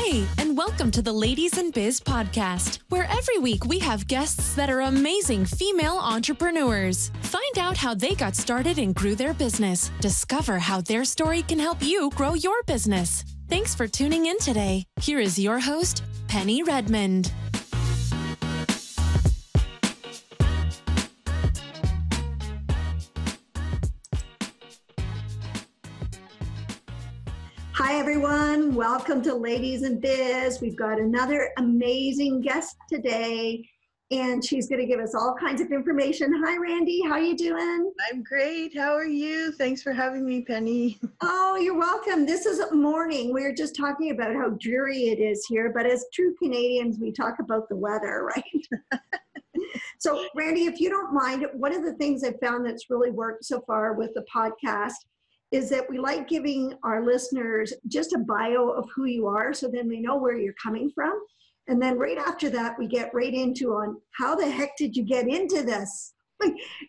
Hey, and welcome to the Ladies in Biz podcast, where every week we have guests that are amazing female entrepreneurs. Find out how they got started and grew their business. Discover how their story can help you grow your business. Thanks for tuning in today. Here is your host, Penny Redmond. Hi, everyone. Welcome to Ladies in Biz. We've got another amazing guest today, and she's going to give us all kinds of information. Hi, Randi. How are you doing? I'm great. How are you? Thanks for having me, Penny. Oh, you're welcome. This is morning. We were just talking about how dreary it is here, but as true Canadians, we talk about the weather, right? So, Randi, if you don't mind, one of the things I've found that's really worked so far with the podcast is that we like giving our listeners just a bio of who you are so then they know where you're coming from. And then right after that, we get right into on how the heck did you get into this?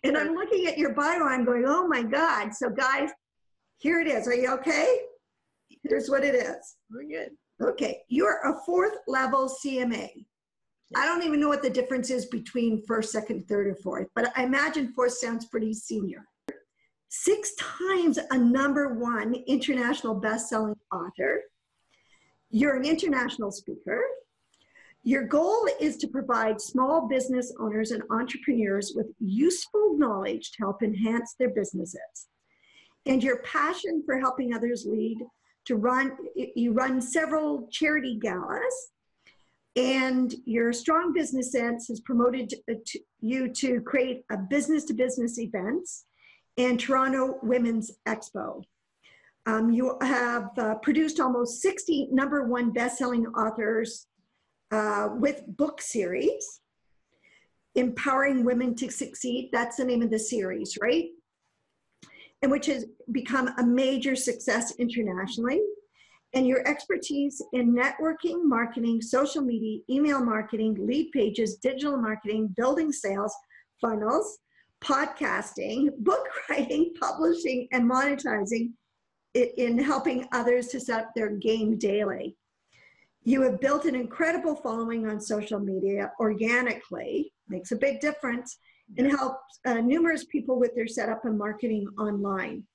And I'm looking at your bio, I'm going, oh my God. So guys, here it is. Are you okay? Here's what it is. We're good. Okay. You're a 4th level CMA. I don't even know what the difference is between 1st, 2nd, 3rd, or 4th, but I imagine 4th sounds pretty senior. 6 times a #1 international best-selling author. You're an international speaker. Your goal is to provide small business owners and entrepreneurs with useful knowledge to help enhance their businesses. And your passion for helping others lead to you run several charity galas, and your strong business sense has promoted you to create a business-to-business events and Toronto Women's Expo. You have produced almost 60 #1 best-selling authors with book series, Empowering Women to Succeed. That's the name of the series, right? And which has become a major success internationally. And your expertise in networking, marketing, social media, email marketing, lead pages, digital marketing, building sales, funnels, podcasting, book writing, publishing, and monetizing in helping others to set up their game daily. You have built an incredible following on social media organically, makes a big difference, and helps numerous people with their setup and marketing online.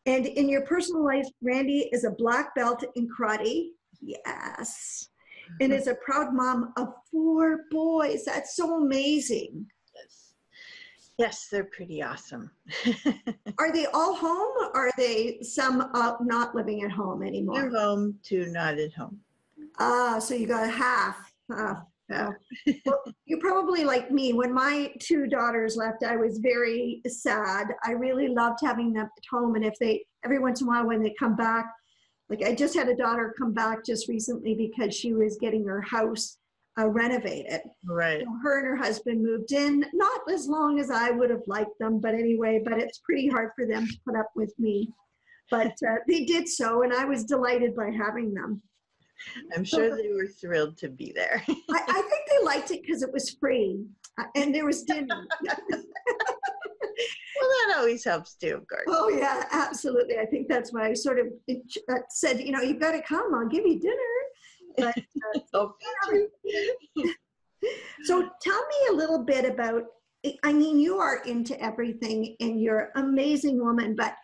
And in your personal life, Randi is a black belt in karate, yes, and is a proud mom of 4 boys. That's so amazing. Yes, they're pretty awesome. Are they all home, or are they some not living at home anymore? They're home, 2 not at home. So you got a half. Well, you're probably like me. When my 2 daughters left, I was very sad. I really loved having them at home. And every once in a while when they come back, like I just had a daughter come back just recently because she was getting her house renovated. Right. So her and her husband moved in, not as long as I would have liked them, but anyway, but it's pretty hard for them to put up with me. But they did so, and I was delighted by having them. I'm sure they were thrilled to be there. I think they liked it because it was free, and there was dinner. Well, that always helps too, of course. Oh, yeah, absolutely. I think that's why I sort of said, you've got to come. I'll give you dinner. But, so tell me a little bit about, you are into everything and you're an amazing woman, but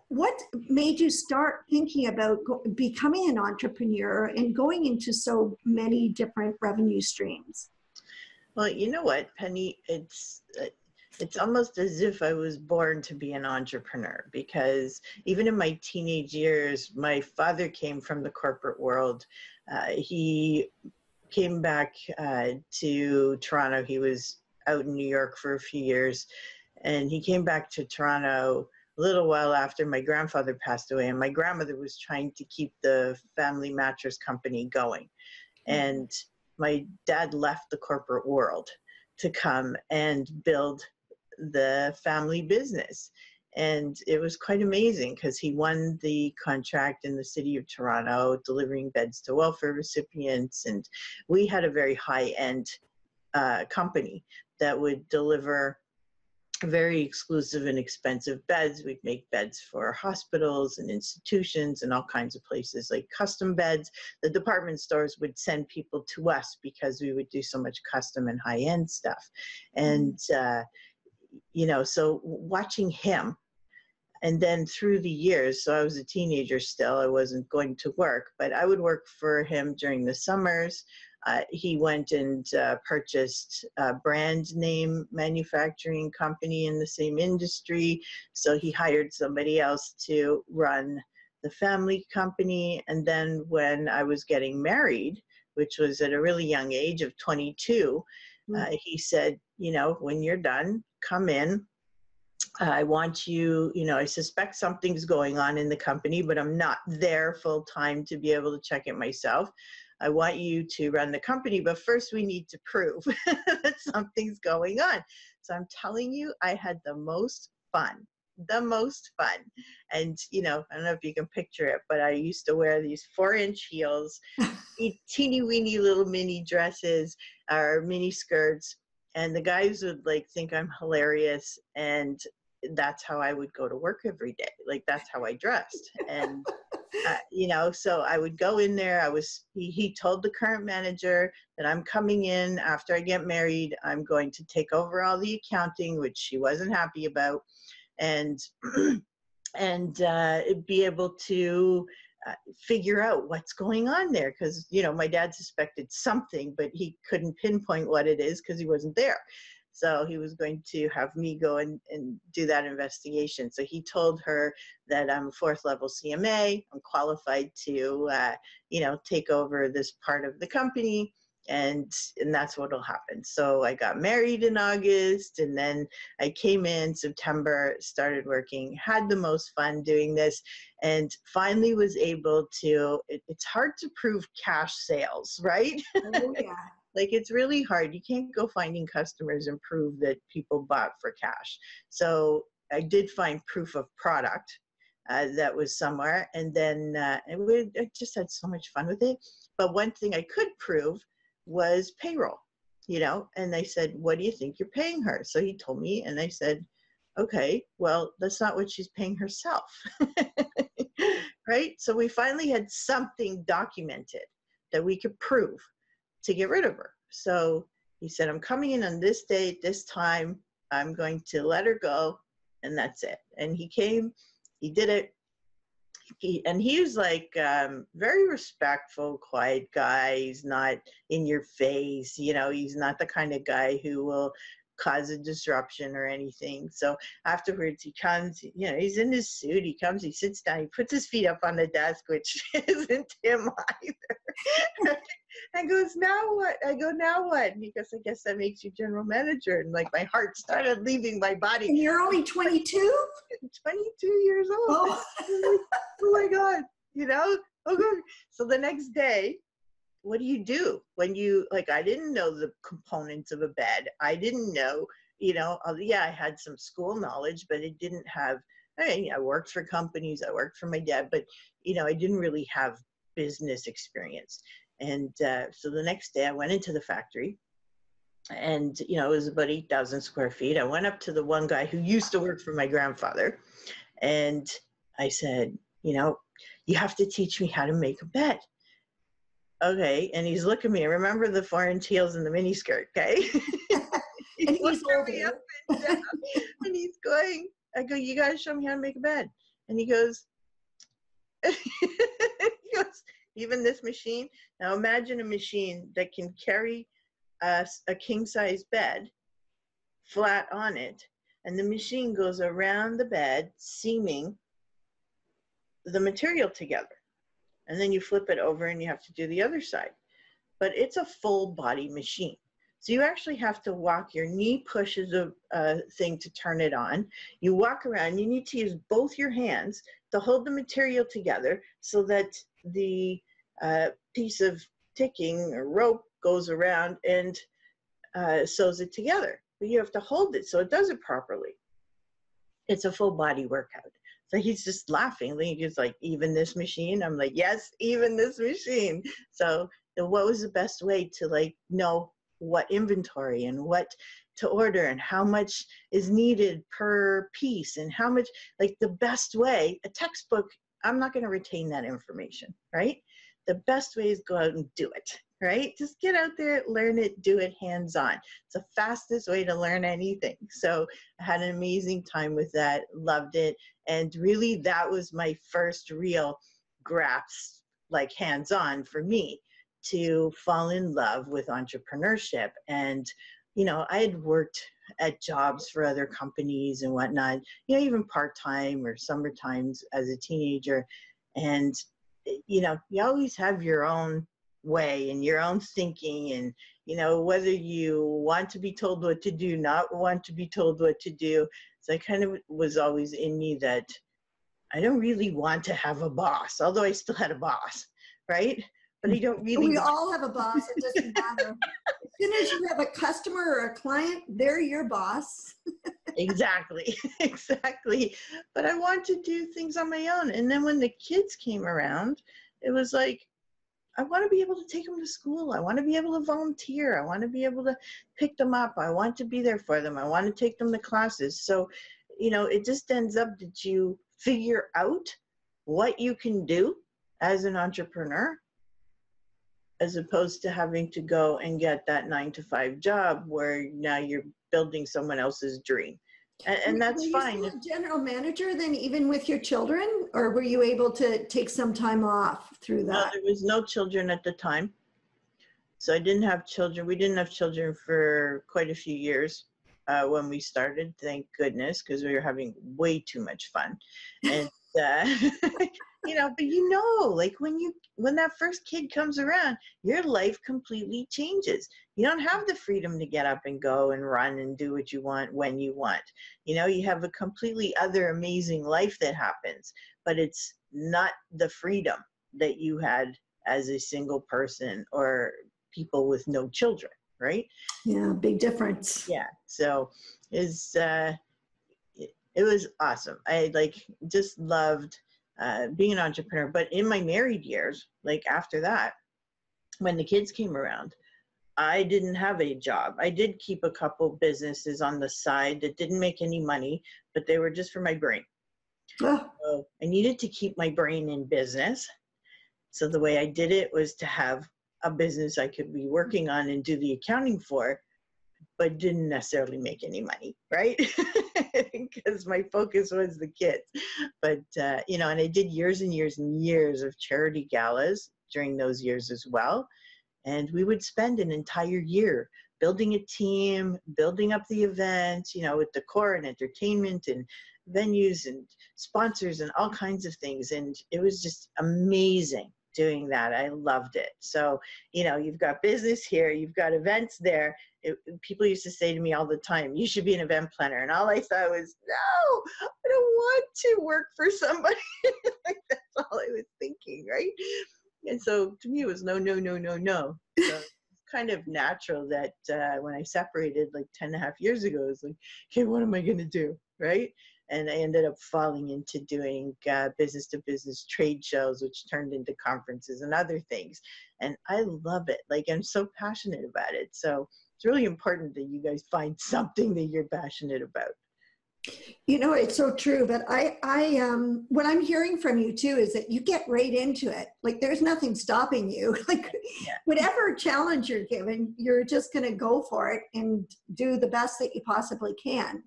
what made you start thinking about becoming an entrepreneur and going into so many different revenue streams? Well, you know what, Penny, it's almost as if I was born to be an entrepreneur, because even in my teenage years, my father came from the corporate world. He came back to Toronto. He was out in New York for a few years, and he came back to Toronto a little while after my grandfather passed away, and my grandmother was trying to keep the family mattress company going. And my dad left the corporate world to come and build the family business. And it was quite amazing because he won the contract in the city of Toronto, delivering beds to welfare recipients. And we had a very high-end company that would deliver very exclusive and expensive beds. We'd make beds for hospitals and institutions and all kinds of places, like custom beds. The department stores would send people to us because we would do so much custom and high-end stuff. And, you know, so watching him, and then through the years, so I was a teenager still, I wasn't going to work, but I would work for him during the summers. He went and purchased a brand name manufacturing company in the same industry. So he hired somebody else to run the family company. And then when I was getting married, which was at a really young age of 22, he said, you know, when you're done, come in. I want you, you know, I suspect something's going on in the company, but I'm not there full time to be able to check it myself. I want you to run the company, but first we need to prove that something's going on. So I'm telling you, I had the most fun. And, you know, I don't know if you can picture it, but I used to wear these 4-inch heels, teeny weeny little mini dresses or mini skirts. And the guys would like think I'm hilarious. And that's how I would go to work every day. Like, that's how I dressed. And, you know, so I would go in there. He told the current manager that I'm coming in after I get married. I'm going to take over all the accounting, which she wasn't happy about, and, be able to figure out what's going on there. Because, you know, my dad suspected something, but he couldn't pinpoint what it is because he wasn't there. So he was going to have me go and do that investigation. So he told her that I'm a 4th level CMA. I'm qualified to, you know, take over this part of the company. And that's what will happen. So I got married in August, and then I came in September, started working, had the most fun doing this, and finally was able to, it's hard to prove cash sales, right? Oh, yeah. Like, it's really hard. You can't go finding customers and prove that people bought for cash. So I did find proof of product that was somewhere. And then I just had so much fun with it. But one thing I could prove was payroll, you know, and they said, what do you think you're paying her? So he told me, and I said, okay, well, that's not what she's paying herself. Right? So we finally had something documented that we could prove to get rid of her. So he said, I'm coming in on this date, this time, I'm going to let her go, and that's it. And he came, he did it. He was like very respectful, quiet guy. He's not in your face, you know, he's not the kind of guy who will cause a disruption or anything. So afterwards he comes, you know, he's in his suit, he comes, he sits down, he puts his feet up on the desk, which isn't him either. And goes, now what? I go, now what? And he goes, I guess that makes you general manager. And like, my heart started leaving my body. And you're only 22? 22 years old. Oh. Like, oh my God, you know? Okay. So the next day, what do you do when you, like, I didn't know the components of a bed. I didn't know, you know, yeah, I had some school knowledge, but it didn't have, I worked for companies, I worked for my dad, but, you know, I didn't really have business experience. And so the next day I went into the factory, and, you know, it was about 8,000 square feet. I went up to the one guy who used to work for my grandfather, and I said, you know, you have to teach me how to make a bed. Okay. And he's looking at me. Remember the 4-inch heels and the mini skirt, okay? And he's me up and down, and he's going, I go, you got to show me how to make a bed. And he goes, even this machine? Now imagine a machine that can carry a king-size bed flat on it, and the machine goes around the bed, seaming the material together. And then you flip it over and you have to do the other side. But it's a full body machine. So you actually have to walk, your knee pushes a thing to turn it on. You walk around, you need to use both your hands to hold the material together so that the piece of ticking or rope goes around and sews it together. But you have to hold it so it does it properly. It's a full body workout. So he's just laughing. He's like, even this machine? I'm like, yes, even this machine. So what was the best way to like know what inventory and what to order and how much is needed per piece and how much, like the best way, a textbook, I'm not going to retain that information, right? The best way is go out and do it, right? Just get out there, learn it, do it hands-on. It's the fastest way to learn anything. So I had an amazing time with that, loved it. And really that was my first real grasp, like hands-on for me, to fall in love with entrepreneurship. And, you know, I had worked at jobs for other companies and whatnot, you know, even part-time or summer times as a teenager. And, you know, you always have your own way and your own thinking, and, you know, whether you want to be told what to do, not want to be told what to do. So I kind of was always in me that I don't really want to have a boss, although I still had a boss, right? But I don't really We all have a boss. It doesn't matter. As soon as you have a customer or a client, they're your boss. Exactly, exactly. But I want to do things on my own. And then when the kids came around, it was like, I want to be able to take them to school. I want to be able to volunteer. I want to be able to pick them up. I want to be there for them. I want to take them to classes. So, you know, it just ends up that you figure out what you can do as an entrepreneur, as opposed to having to go and get that 9-to-5 job where now you're building someone else's dream. And that's fine. Were you still a general manager then, even with your children, or were you able to take some time off through that? No, there was no children at the time. So I didn't have children. We didn't have children for quite a few years when we started, thank goodness, because we were having way too much fun. And, you know, but you know, like when that first kid comes around, your life completely changes. You don't have the freedom to get up and go and run and do what you want when you want. You know, you have a completely other amazing life that happens, but it's not the freedom that you had as a single person or people with no children, right? Yeah, big difference. Yeah, so it was awesome. I just loved being an entrepreneur. But in my married years, like after that, when the kids came around, I didn't have a job. I did keep a couple businesses on the side that didn't make any money, but they were just for my brain. Oh. So I needed to keep my brain in business. So the way I did it was to have a business I could be working on and do the accounting for, but didn't necessarily make any money, right? Because my focus was the kids. But, you know, and I did years and years and years of charity galas during those years as well. And we would spend an entire year building a team, building up the event, you know, with decor and entertainment and venues and sponsors and all kinds of things. And it was just amazing doing that. I loved it. So, you know, you've got business here, you've got events there. People used to say to me all the time, you should be an event planner. And all I thought was, no, I don't want to work for somebody. Like, that's all I was thinking, right? And so to me, it was no, no, no, no, no. So it's kind of natural that when I separated like 10.5 years ago, it was like, okay, what am I going to do, right? And I ended up falling into doing business-to-business trade shows, which turned into conferences and other things. And I love it. Like, I'm so passionate about it. So it's really important that you guys find something that you're passionate about. You know, it's so true. But what I'm hearing from you too is that you get right into it. Like, there's nothing stopping you. Like, yeah. Whatever challenge you're given, you're just going to go for it and do the best that you possibly can.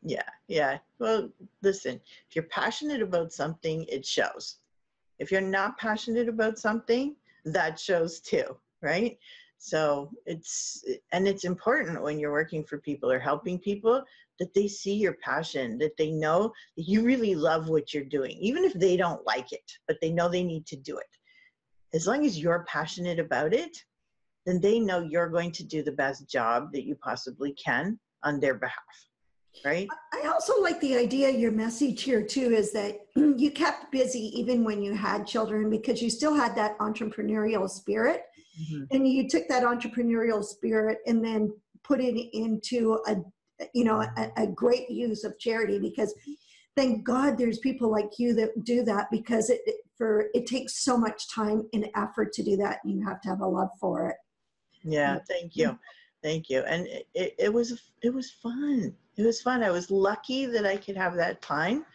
Yeah, yeah. Well, listen, if you're passionate about something, it shows. If you're not passionate about something, that shows too, right? So it's important when you're working for people or helping people that they see your passion, that they know that you really love what you're doing, even if they don't like it, but they know they need to do it. As long as you're passionate about it, then they know you're going to do the best job that you possibly can on their behalf. Right. I also like the idea, your message here too, is that you kept busy even when you had children because you still had that entrepreneurial spirit. Mm-hmm. And you took that entrepreneurial spirit and then put it into a great use of charity, because thank God there's people like you that do that, because it takes so much time and effort to do that. And you have to have a love for it. Yeah, thank you. Thank you. And it was fun. It was fun. I was lucky that I could have that time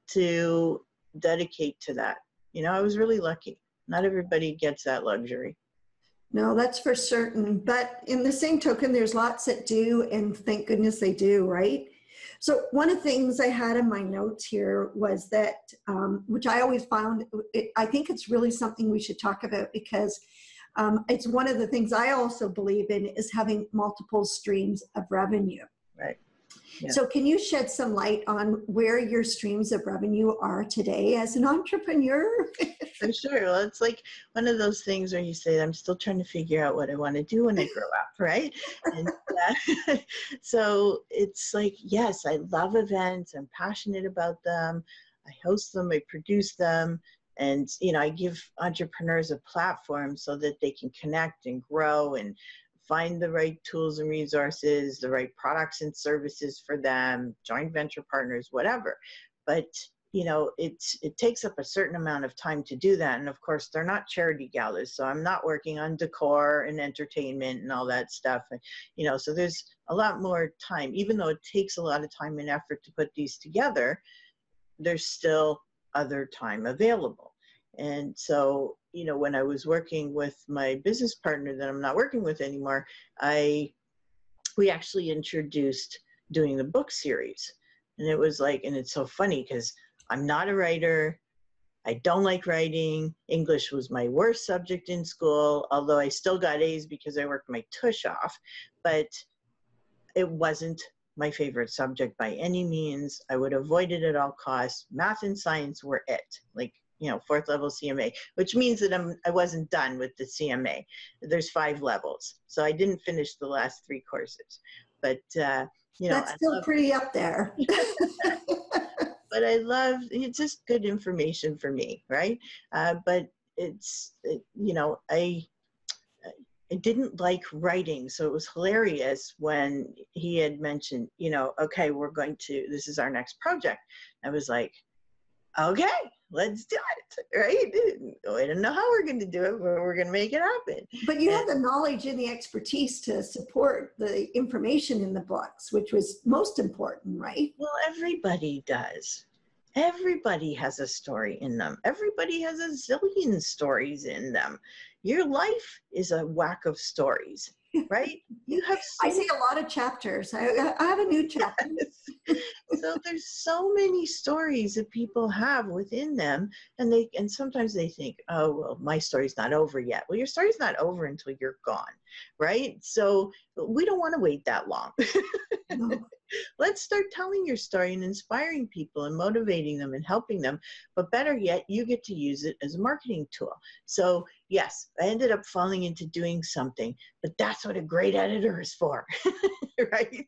to dedicate to that. You know, I was really lucky. Not everybody gets that luxury. No, that's for certain. But in the same token, there's lots that do, and thank goodness they do, right? So one of the things I had in my notes here was that, which I always found, I think it's really something we should talk about, because it's one of the things I also believe in, is having multiple streams of revenue. Right. Yeah. So can you shed some light on where your streams of revenue are today as an entrepreneur? For sure. Well, it's like one of those things where you say, I'm still trying to figure out what I want to do when I grow up, right? And so it's like, yes, I love events. I'm passionate about them. I host them, I produce them. And, you know, I give entrepreneurs a platform so that they can connect and grow and find the right tools and resources, the right products and services for them, joint venture partners, whatever. But, you know, it takes up a certain amount of time to do that. And of course, they're not charity galas. So I'm not working on decor and entertainment and all that stuff. And, you know, so there's a lot more time, even though it takes a lot of time and effort to put these together, there's still other time available. And so, you know, when I was working with my business partner that I'm not working with anymore, we actually introduced doing the book series. And it was like, and it's so funny because I'm not a writer. I don't like writing. English was my worst subject in school, although I still got A's because I worked my tush off. But it wasn't my favorite subject by any means. I would avoid it at all costs. Math and science were it. Like, you know, 4th level CMA, which means that I wasn't done with the CMA. There's 5 levels. So I didn't finish the last 3 courses, but, you know. That's still pretty up there. But it's just good information for me, right? But you know, I didn't like writing. So it was hilarious when he had mentioned, you know, okay, this is our next project. I was like, okay, let's do it, right? I don't know how we're going to do it, but we're going to make it happen. But you have the knowledge and the expertise to support the information in the books, which was most important, right? Well, everybody does. Everybody has a story in them. Everybody has a zillion stories in them. Your life is a whack of stories, right? You have I see a lot of chapters. I have a new chapter. So there's so many stories that people have within them, and sometimes they think, oh, well, my story's not over yet. Well, your story's not over until you're gone, right? So we don't want to wait that long. No. Let's start telling your story and inspiring people and motivating them and helping them. But better yet, you get to use it as a marketing tool. So yes, I ended up falling into doing something, but that's what a great editor is for, right?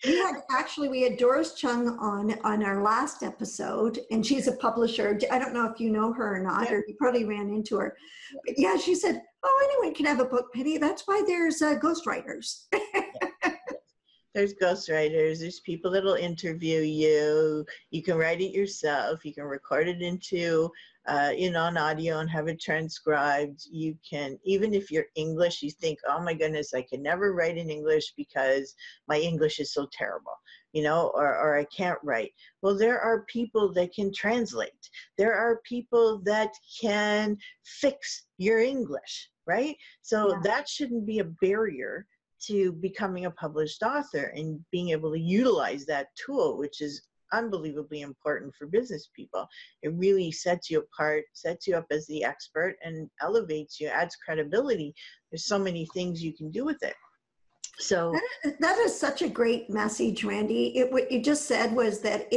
We had Doris Chung on our last episode, and she's a publisher. I don't know if you know her or not, or you probably ran into her. But yeah, she said, oh, anyone can have a book, Penny. That's why there's ghostwriters. There's ghostwriters. There's people that'll interview you. You can write it yourself. You can record it into, an audio and have it transcribed. You can, even if you're English, you think, oh my goodness, I can never write in English because my English is so terrible, or I can't write. Well, there are people that can translate. There are people that can fix your English, right? So that shouldn't be a barrier to becoming a published author and being able to utilize that tool, which is unbelievably important for business people. It really sets you apart, sets you up as the expert, and elevates you, adds credibility. There's so many things you can do with it. So that is such a great message, Randy. What you just said was that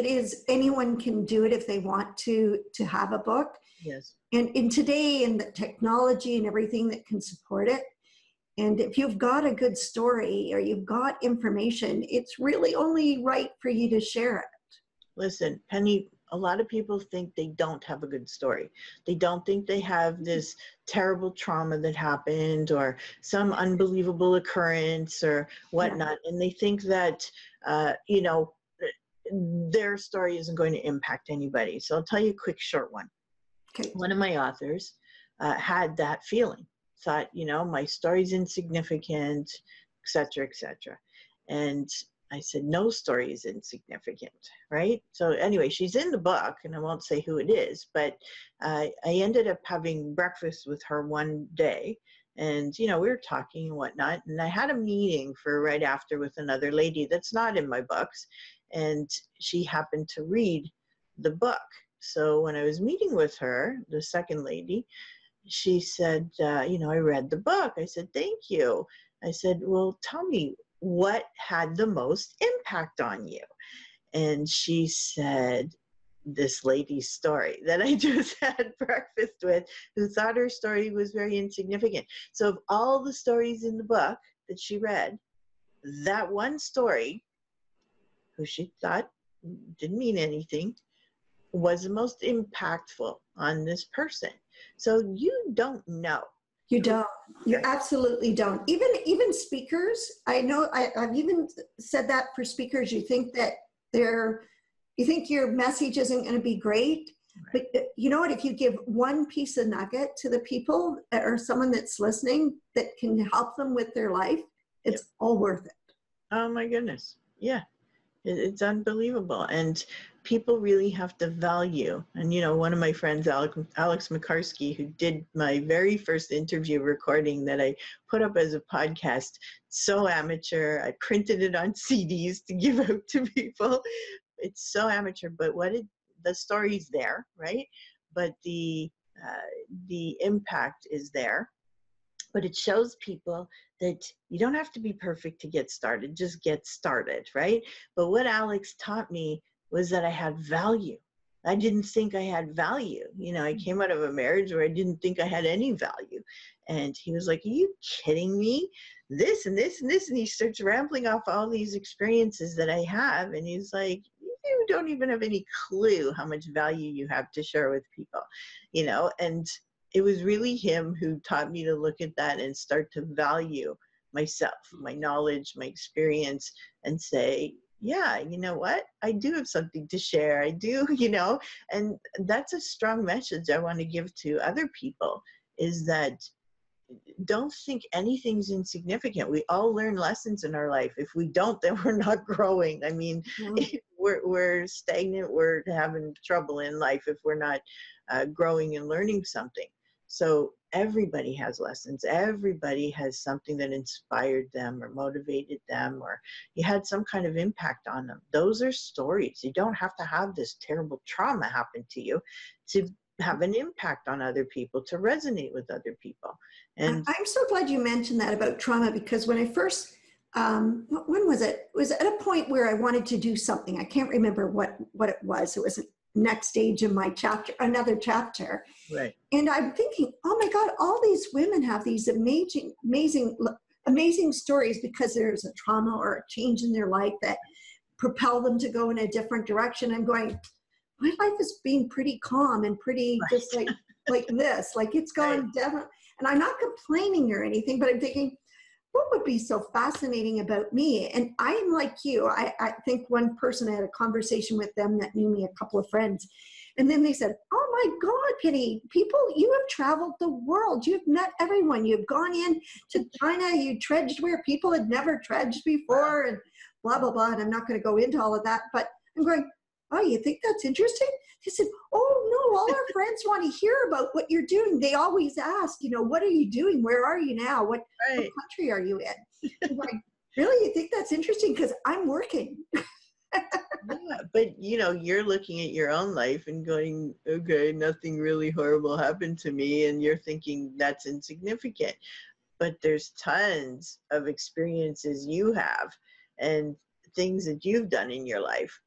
anyone can do it if they want to have a book. Yes. And in today, in the technology and everything that can support it, and if you've got a good story or you've got information, it's really only right for you to share it. Listen, Penny, a lot of people think they don't have a good story. They don't think they have this terrible trauma that happened or some unbelievable occurrence or whatnot. And they think that, their story isn't going to impact anybody. So I'll tell you a quick short one. Okay. One of my authors had that feeling. Thought, my story's insignificant. cetera, et cetera. And I said, no story is insignificant, right? So anyway, she's in the book, and I won't say who it is, but I ended up having breakfast with her one day, and, you know, we were talking and whatnot, and I had a meeting for right after with another lady that's not in my books, and she happened to read the book. So when I was meeting with her, the second lady, she said, you know, I read the book. I said, thank you. I said, well, tell me, what had the most impact on you? And she said, this lady's story that I just had breakfast with, who thought her story was very insignificant. So of all the stories in the book that she read, that one story, who she thought didn't mean anything, was the most impactful on this person. So you don't know. You don't. You absolutely don't. Even speakers, I know I've even said that for speakers, you think that you think your message isn't going to be great. Right. But you know what, if you give one piece of nugget to the people or someone that's listening that can help them with their life, it's all worth it. Oh my goodness. Yeah. It's unbelievable. And people really have to value. And, you know, one of my friends, Alex McCarskey, who did my very first interview recording that I put up as a podcast, so amateur. I printed it on CDs to give out to people. It's so amateur, but the story's there, right? But the impact is there. But it shows people that you don't have to be perfect to get started, just get started, right? But what Alex taught me was that I had value. I didn't think I had value. You know, I came out of a marriage where I didn't think I had any value. And he was like, are you kidding me? This and this and this. And he starts rambling off all these experiences that I have. And he's like, you don't even have any clue how much value you have to share with people, you know? And it was really him who taught me to look at that and start to value myself, my knowledge, my experience, and say, yeah, you know what? I do have something to share. I do, you know, and that's a strong message I want to give to other people, is that don't think anything's insignificant. We all learn lessons in our life. If we don't, then we're not growing. I mean, we're stagnant. We're having trouble in life if we're not growing and learning something. So everybody has lessons. Everybody has something that inspired them or motivated them, or you had some kind of impact on them. Those are stories. You don't have to have this terrible trauma happen to you to have an impact on other people, to resonate with other people. And I'm so glad you mentioned that about trauma, because when I first, when was it? It was at a point where I wanted to do something. I can't remember what it was. It was a next stage in my chapter, another chapter. Right. And I'm thinking, oh my God, all these women have these amazing stories because there's a trauma or a change in their life that propel them to go in a different direction. I'm going, my life is being pretty calm and pretty just like this, like it's gone definitely. And I'm not complaining or anything, but I'm thinking, what would be so fascinating about me? And I'm like you. I think one person, I had a conversation with them that knew me, a couple of friends. And then they said, oh my God, Penny, you have traveled the world. You've met everyone. You've gone in to China. You trudged where people had never trudged before and blah, blah, blah. And I'm not going to go into all of that, but I'm going, oh, you think that's interesting? They said, oh no, all our friends want to hear about what you're doing. They always ask, you know, what are you doing? Where are you now? What country are you in? I'm like, really? You think that's interesting? Because I'm working. Yeah, but you know, you're looking at your own life and going, okay, nothing really horrible happened to me. And you're thinking that's insignificant. But there's tons of experiences you have and things that you've done in your life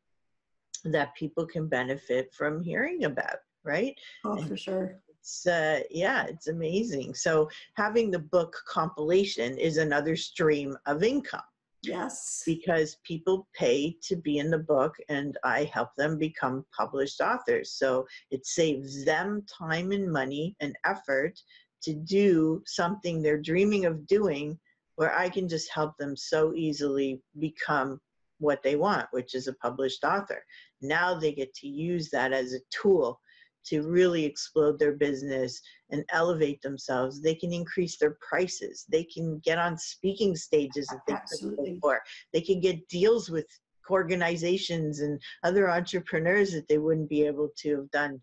that people can benefit from hearing about, right? Oh, for sure. It's it's amazing. So having the book compilation is another stream of income. Yes. Because people pay to be in the book and I help them become published authors. So it saves them time and money and effort to do something they're dreaming of doing, where I can just help them so easily become what they want, which is a published author. Now they get to use that as a tool to really explode their business and elevate themselves. They can increase their prices. They can get on speaking stages that they couldn't before. They can get deals with organizations and other entrepreneurs that they wouldn't be able to have done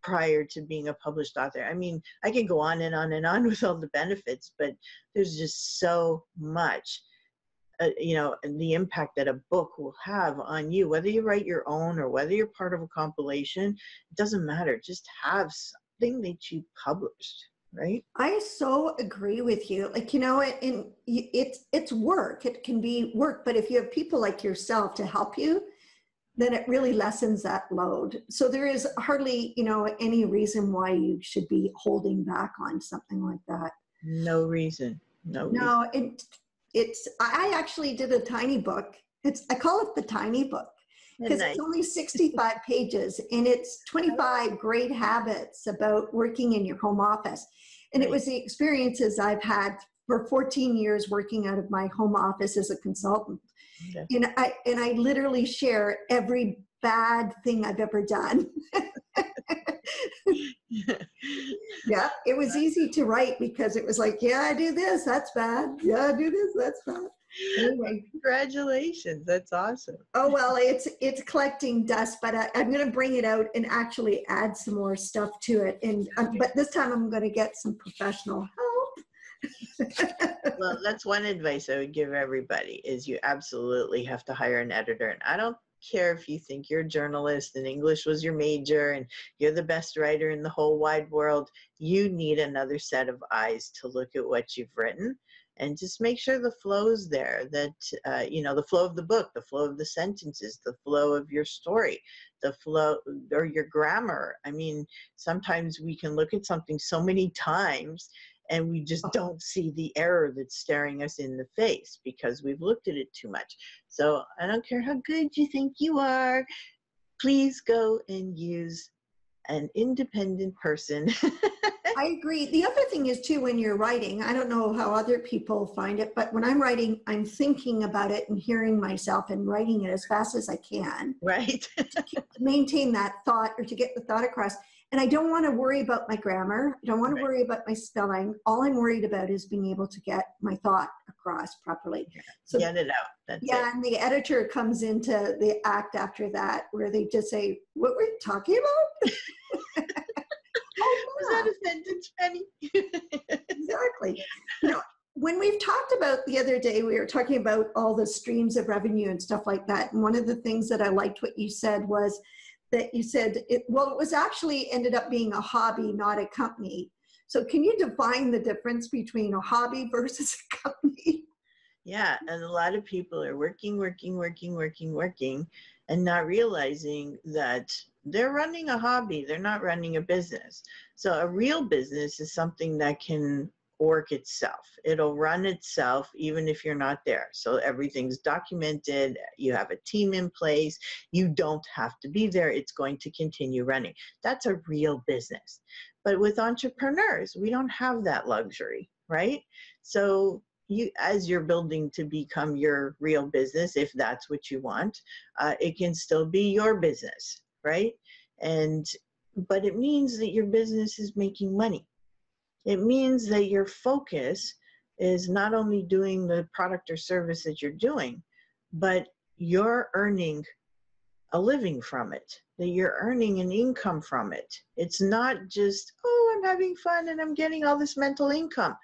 prior to being a published author. I mean, I can go on and on and on with all the benefits, but there's just so much, you know, and the impact that a book will have on you, whether you write your own or whether you're part of a compilation, it doesn't matter. Just have something that you published, right? I so agree with you. Like, you know, it's work. It can be work, but if you have people like yourself to help you, then it really lessens that load. So there is hardly, you know, any reason why you should be holding back on something like that. No reason. No, I actually did a tiny book. I call it the tiny book because it's only 65 pages and it's 25 great habits about working in your home office. And it was the experiences I've had for 14 years working out of my home office as a consultant. Okay. And I literally share every bad thing I've ever done. Yeah, it was easy to write because it was like, yeah, I do this, that's bad. Yeah, I do this, that's bad. Anyway, congratulations, that's awesome. Oh well, it's collecting dust, but I'm going to bring it out and actually add some more stuff to it. And but this time I'm going to get some professional help. Well, that's one advice I would give everybody is you absolutely have to hire an editor. And I don't care if you think you're a journalist and English was your major and you're the best writer in the whole wide world. You need another set of eyes to look at what you've written and just make sure the flow's there, that, you know, the flow of the book, the flow of the sentences, the flow of your story, the flow or your grammar. I mean, sometimes we can look at something so many times and we just don't see the error that's staring us in the face because we've looked at it too much. So I don't care how good you think you are, please go and use an independent person. I agree. The other thing is too, when you're writing, I don't know how other people find it, but when I'm writing, I'm thinking about it and hearing myself and writing it as fast as I can. Right. to maintain that thought or to get the thought across. And I don't want to worry about my grammar. I don't want to worry about my spelling. All I'm worried about is being able to get my thought across properly. So get it out. That's it. And the editor comes into the act after that where they just say, what were you talking about? Was that a sentence, Penny? Exactly. You know, when we've talked about the other day, we were talking about all the streams of revenue and stuff like that. And one of the things that I liked what you said was that you said, it was actually ended up being a hobby, not a company. So can you define the difference between a hobby versus a company? Yeah, and a lot of people are working, and not realizing that they're running a hobby. They're not running a business. So a real business is something that can work itself. It'll run itself even if you're not there. So everything's documented. You have a team in place. You don't have to be there. It's going to continue running. That's a real business. But with entrepreneurs, we don't have that luxury, right? So you, as you're building to become your real business, if that's what you want, it can still be your business, right? But it means that your business is making money. It means that your focus is not only doing the product or service that you're doing, but you're earning a living from it, that you're earning an income from it. It's not just, oh, I'm having fun and I'm getting all this mental income.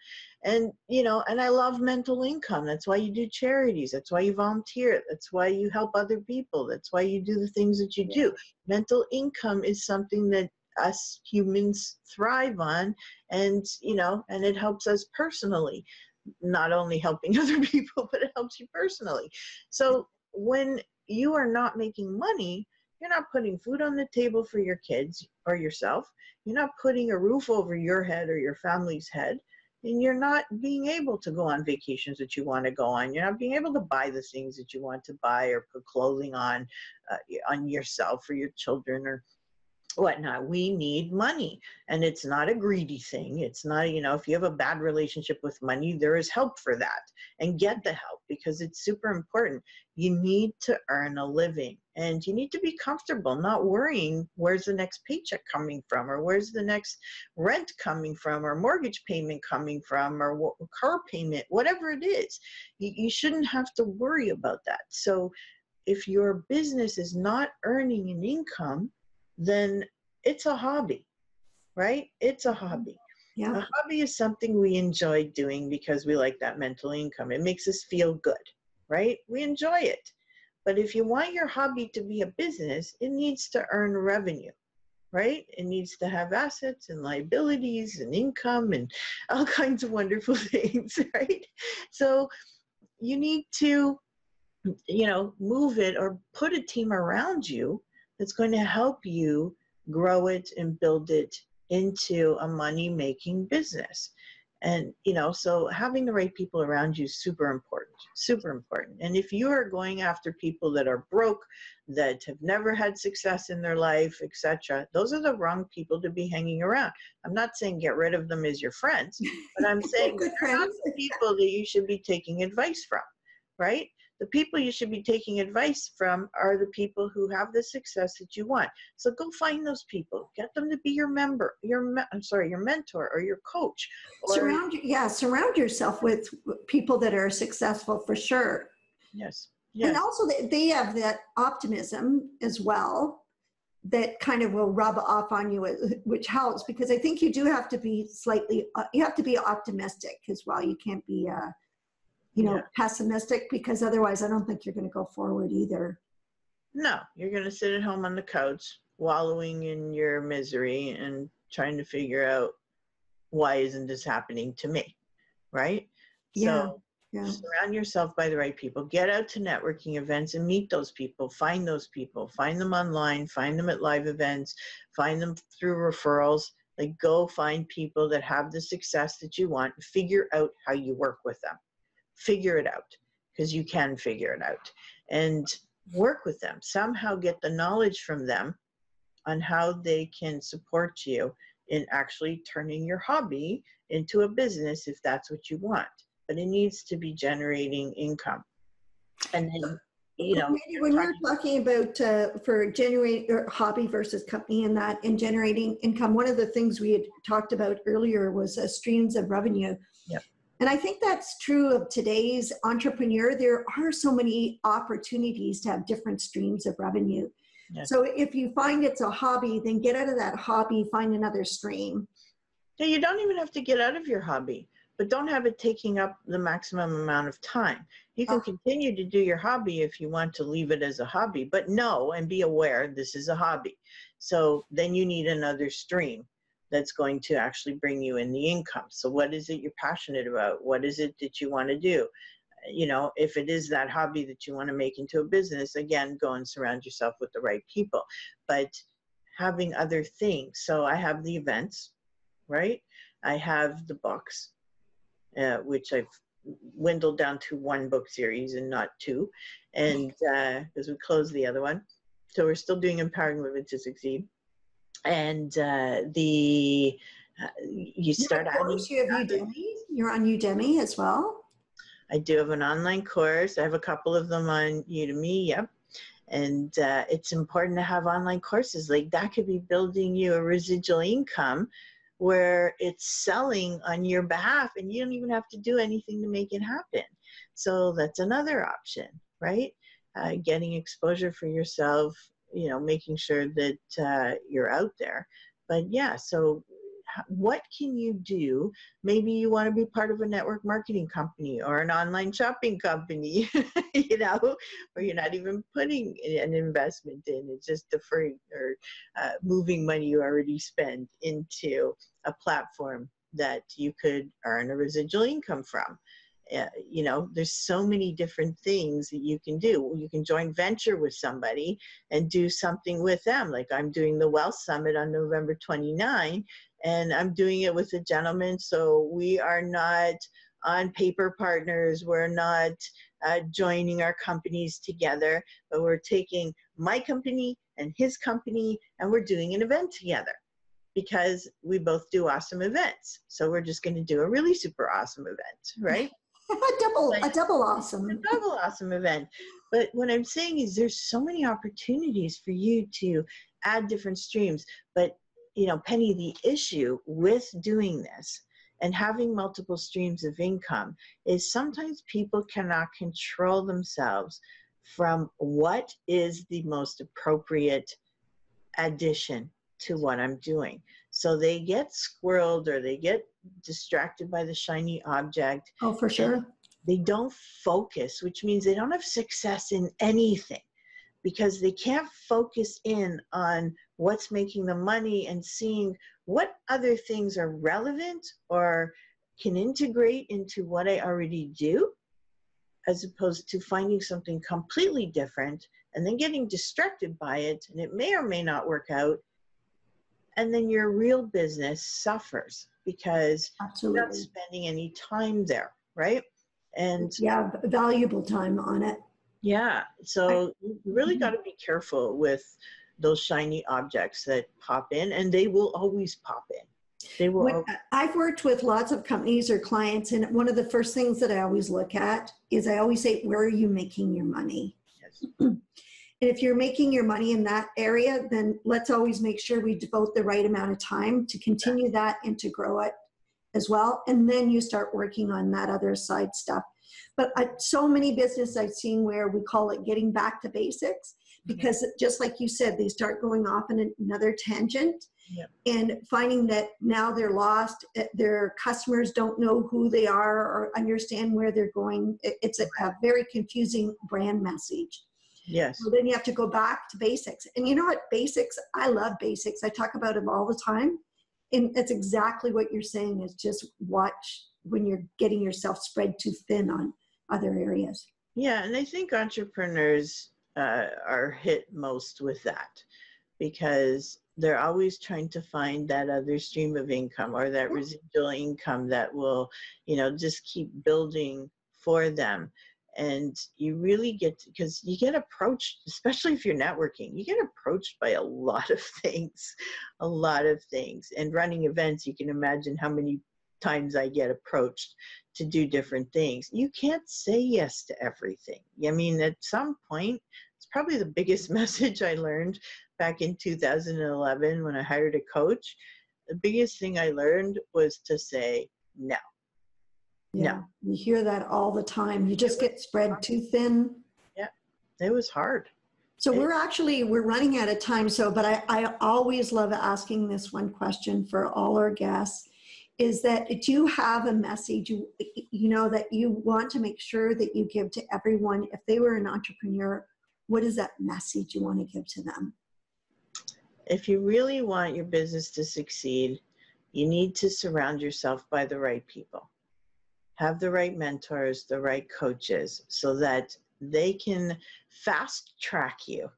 And, you know, and I love mental income. That's why you do charities. That's why you volunteer. That's why you help other people. That's why you do the things that you do. Mental income is something that us humans thrive on, and, you know, and it helps us personally, not only helping other people, but it helps you personally. So when you are not making money, you're not putting food on the table for your kids or yourself. You're not putting a roof over your head or your family's head. And you're not being able to go on vacations that you want to go on. You're not being able to buy the things that you want to buy or put clothing on yourself or your children or whatnot. We need money, and it's not a greedy thing. It's not, if you have a bad relationship with money, there is help for that, and get the help, because it's super important. You need to earn a living, and you need to be comfortable not worrying where's the next paycheck coming from, or where's the next rent coming from, or mortgage payment coming from, or car payment, whatever it is. You shouldn't have to worry about that. So if your business is not earning an income, then it's a hobby, right? It's a hobby. Yeah. A hobby is something we enjoy doing because we like that mental income. It makes us feel good, right? We enjoy it. But if you want your hobby to be a business, it needs to earn revenue, right? It needs to have assets and liabilities and income and all kinds of wonderful things, right? So you need to, move it, or put a team around you that's going to help you grow it and build it into a money-making business. And, so having the right people around you is super important, super important. And if you are going after people that are broke, that have never had success in their life, etc., those are the wrong people to be hanging around. I'm not saying get rid of them as your friends, but I'm saying they're not the people that you should be taking advice from, right? The people you should be taking advice from are the people who have the success that you want. So go find those people. Get them to be your mentor or your coach. Or, surround yourself with people that are successful for sure. Yes. And also they have that optimism as well that kind of will rub off on you, which helps, because I think you do have to be you have to be optimistic as well. You can't be pessimistic, because otherwise I don't think you're going to go forward either. No, you're going to sit at home on the couch, wallowing in your misery and trying to figure out, why isn't this happening to me, right? So surround yourself by the right people. Get out to networking events and meet those people. Find those people. Find them online. Find them at live events. Find them through referrals. Like, go find people that have the success that you want. Figure out how you work with them. Figure it out, because you can figure it out, and work with them. Somehow get the knowledge from them on how they can support you in actually turning your hobby into a business, if that's what you want. But it needs to be generating income. And then, when we're talking about for generating or hobby versus company and generating income, one of the things we had talked about earlier was streams of revenue. Yep. And I think that's true of today's entrepreneur. There are so many opportunities to have different streams of revenue. Yes. So if you find it's a hobby, then get out of that hobby, find another stream. Yeah, you don't even have to get out of your hobby, but don't have it taking up the maximum amount of time. You can continue to do your hobby if you want to leave it as a hobby, but know and be aware this is a hobby. So then you need another stream that's going to actually bring you in the income. So what is it you're passionate about? What is it that you want to do? If it is that hobby that you want to make into a business, again, go and surround yourself with the right people. But having other things. So I have the events, right? I have the books, which I've dwindled down to one book series and not two. And because we closed the other one. So we're still doing Empowering Women to Succeed. And you start adding. You're on Udemy as well. I do have an online course. I have a couple of them on Udemy. Yep. And it's important to have online courses. Like, that could be building you a residual income where it's selling on your behalf and you don't even have to do anything to make it happen. So that's another option, right? Getting exposure for yourself, making sure that you're out there. But yeah, so what can you do? Maybe you want to be part of a network marketing company or an online shopping company, where you're not even putting an investment in, it's just deferring or moving money you already spent into a platform that you could earn a residual income from. There's so many different things that you can do. You can join venture with somebody and do something with them. Like, I'm doing the Wealth Summit on November 29, and I'm doing it with a gentleman. So we are not on paper partners. We're not joining our companies together, but we're taking my company and his company, and we're doing an event together because we both do awesome events. So we're just going to do a really super awesome event, right? a double awesome. A double awesome event. But what I'm saying is there's so many opportunities for you to add different streams. But, you know, Penny, the issue with doing this and having multiple streams of income is sometimes people cannot control themselves from what is the most appropriate addition to what I'm doing. So they get squirreled or they get distracted by the shiny object. Oh, for sure. They don't focus, which means they don't have success in anything because they can't focus in on what's making the money and seeing what other things are relevant or can integrate into what I already do, as opposed to finding something completely different and then getting distracted by it, and it may or may not work out. And then your real business suffers because Absolutely. you're not spending any time there, right? And yeah, valuable time on it. yeah, so you really got to be careful with those shiny objects that pop in, and they will always pop in. They will. I've worked with lots of companies or clients, and one of the first things that I always look at is I always say, where are you making your money? Yes. And if you're making your money in that area, then let's always make sure we devote the right amount of time to continue that and to grow it as well. And then you start working on that other side stuff. But so many businesses I've seen where we call it getting back to basics, because just like you said, they start going off in another tangent. Yep. And finding that now they're lost, their customers don't know who they are or understand where they're going. It's a very confusing brand message. Yes. So then you have to go back to basics. And you know what? Basics, I love basics. I talk about them all the time. And it's exactly what you're saying is just watch when you're getting yourself spread too thin on other areas. Yeah, and I think entrepreneurs are hit most with that because they're always trying to find that other stream of income or that residual income that will, you know, just keep building for them. And you really get, because you get approached, especially if you're networking, you get approached by a lot of things, And running events, you can imagine how many times I get approached to do different things. You can't say yes to everything. I mean, at some point, it's probably the biggest message I learned back in 2011 when I hired a coach. The biggest thing I learned was to say no. Yeah, you hear that all the time. You just get spread too thin. Yeah, it was hard. So we're running out of time. So, but I always love asking this one question for all our guests is that do you have a message, you know, that you want to make sure that you give to everyone? If they were an entrepreneur, what is that message you want to give to them? If you really want your business to succeed, you need to surround yourself by the right people. Have the right mentors, the right coaches, so that they can fast track you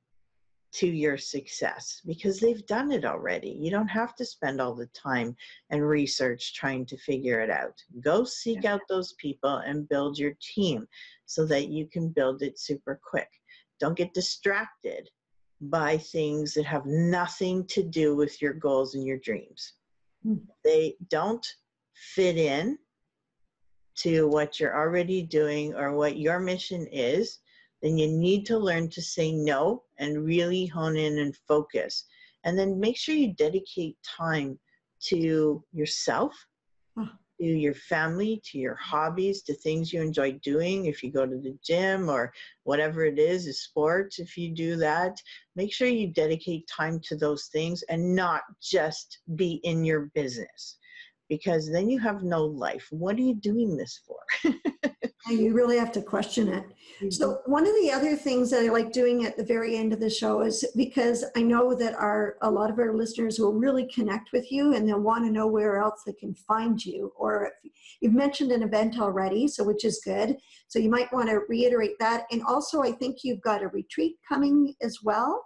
to your success because they've done it already. You don't have to spend all the time and research trying to figure it out. Go seek out those people and build your team so that you can build it super quick. Don't get distracted by things that have nothing to do with your goals and your dreams. They don't fit in to what you're already doing or what your mission is. Then you need to learn to say no and really hone in and focus. And then make sure you dedicate time to yourself, to your family, to your hobbies, to things you enjoy doing. If you go to the gym or whatever it is, a sport, if you do that, make sure you dedicate time to those things and not just be in your business. Because then you have no life. What are you doing this for? You really have to question it. So one of the other things that I like doing at the very end of the show is because I know that a lot of our listeners will really connect with you and they'll want to know where else they can find you. Or if you've mentioned an event already, so which is good. So you might want to reiterate that. And also I think you've got a retreat coming as well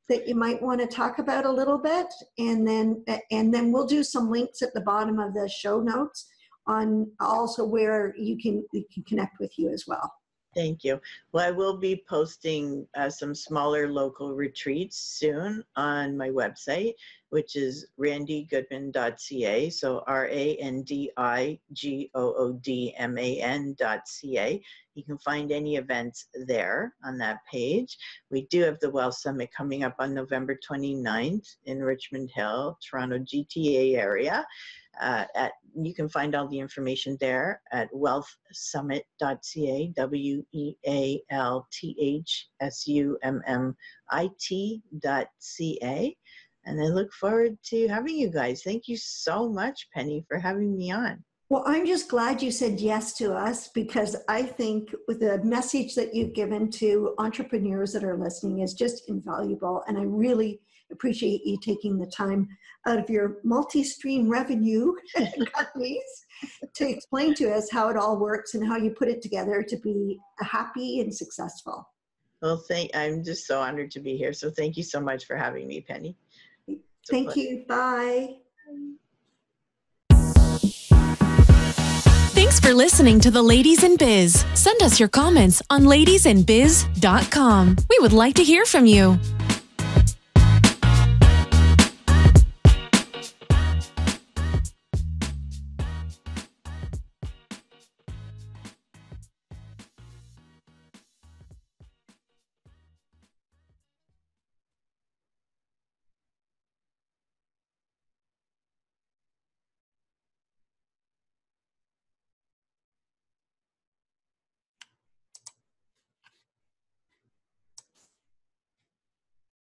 that you might want to talk about a little bit. And then we'll do some links at the bottom of the show notes on also where you can connect with you as well. Thank you. Well, I will be posting some smaller local retreats soon on my website, which is randigoodman.ca. So randigoodman.ca. You can find any events there on that page. We do have the Wealth Summit coming up on November 29th in Richmond Hill, Toronto GTA area. You can find all the information there at wealthsummit.ca, wealthsummit.ca. And I look forward to having you guys. Thank you so much, Penny, for having me on. Well, I'm just glad you said yes to us, because I think the message that you've given to entrepreneurs that are listening is just invaluable. And I really appreciate you taking the time out of your multi-stream revenue companies to explain to us how it all works and how you put it together to be happy and successful. Well, I'm just so honored to be here. So thank you so much for having me, Penny. Thank you. Bye. Thanks for listening to The Ladies in Biz. Send us your comments on ladiesinbiz.com. We would like to hear from you.